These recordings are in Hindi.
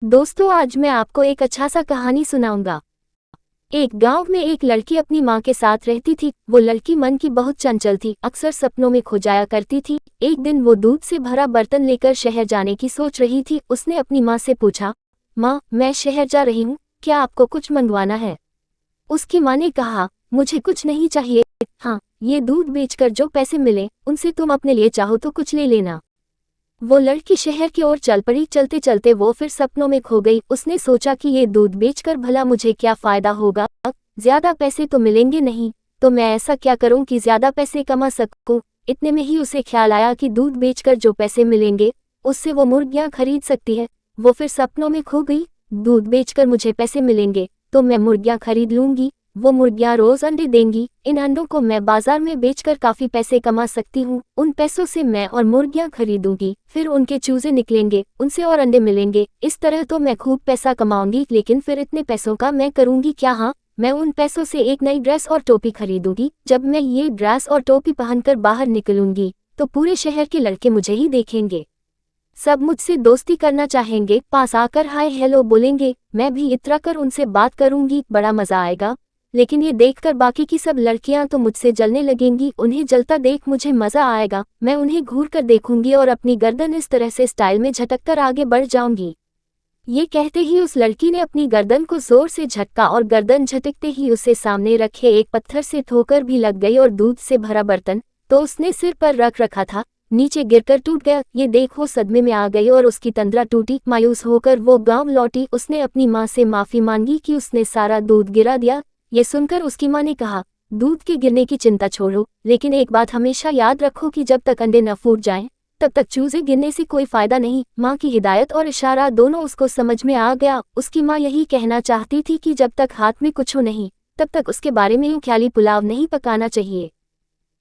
दोस्तों, आज मैं आपको एक अच्छा सा कहानी सुनाऊंगा। एक गांव में एक लड़की अपनी माँ के साथ रहती थी। वो लड़की मन की बहुत चंचल थी, अक्सर सपनों में खो जाया करती थी। एक दिन वो दूध से भरा बर्तन लेकर शहर जाने की सोच रही थी। उसने अपनी माँ से पूछा, माँ, मैं शहर जा रही हूँ, क्या आपको कुछ मंगवाना है? उसकी माँ ने कहा, मुझे कुछ नहीं चाहिए। हाँ, ये दूध बेचकर जो पैसे मिले उनसे तुम अपने लिए चाहो तो कुछ ले लेना। वो लड़की शहर की ओर चल पड़ी। चलते चलते वो फिर सपनों में खो गई। उसने सोचा कि ये दूध बेचकर भला मुझे क्या फायदा होगा, ज्यादा पैसे तो मिलेंगे नहीं, तो मैं ऐसा क्या करूं कि ज्यादा पैसे कमा सकूं। इतने में ही उसे ख्याल आया कि दूध बेचकर जो पैसे मिलेंगे उससे वो मुर्गियां खरीद सकती है। वो फिर सपनों में खो गई। दूध बेचकर मुझे पैसे मिलेंगे तो मैं मुर्गियां खरीद लूंगी। वो मुर्गियां रोज अंडे देंगी। इन अंडों को मैं बाजार में बेचकर काफी पैसे कमा सकती हूँ। उन पैसों से मैं और मुर्गियां खरीदूंगी, फिर उनके चूजे निकलेंगे, उनसे और अंडे मिलेंगे। इस तरह तो मैं खूब पैसा कमाऊंगी। लेकिन फिर इतने पैसों का मैं करूंगी क्या? हाँ, मैं उन पैसों से एक नई ड्रेस और टोपी खरीदूंगी। जब मैं ये ड्रेस और टोपी पहनकर बाहर निकलूंगी तो पूरे शहर के लड़के मुझे ही देखेंगे, सब मुझसे दोस्ती करना चाहेंगे, पास आकर हाय हेलो बोलेंगे। मैं भी इतरा कर उनसे बात करूंगी, बड़ा मजा आएगा। लेकिन ये देखकर बाकी की सब लड़कियां तो मुझसे जलने लगेंगी। उन्हें जलता देख मुझे मजा आएगा। मैं उन्हें घूर कर देखूंगी और अपनी गर्दन इस तरह से स्टाइल में झटककर आगे बढ़ जाऊंगी। ये कहते ही उस लड़की ने अपनी गर्दन को जोर से झटका और गर्दन झटकते ही उसे सामने रखे एक पत्थर से ठोकर भी लग गई और दूध से भरा बर्तन तो उसने सिर पर रख रखा था, नीचे गिरकर टूट गया। ये देख वो सदमे में आ गई और उसकी तंद्रा टूटी। मायूस होकर वो गांव लौटी। उसने अपनी माँ से माफी मांगी कि उसने सारा दूध गिरा दिया। ये सुनकर उसकी माँ ने कहा, दूध के गिरने की चिंता छोड़ो, लेकिन एक बात हमेशा याद रखो कि जब तक अंडे न फूट जाएं तब तक चूजे गिरने से कोई फायदा नहीं। माँ की हिदायत और इशारा दोनों उसको समझ में आ गया। उसकी माँ यही कहना चाहती थी कि जब तक हाथ में कुछ हो नहीं तब तक उसके बारे में यूं ख्याली पुलाव नहीं पकाना चाहिए।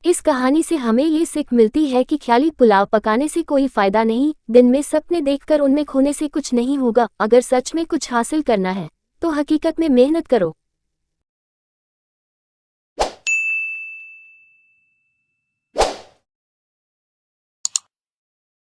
इस कहानी से हमें ये सीख मिलती है कि ख्याली पुलाव पकाने से कोई फायदा नहीं। दिन में सपने देखकर उनमें खोने से कुछ नहीं होगा। अगर सच में कुछ हासिल करना है तो हकीकत में मेहनत करो।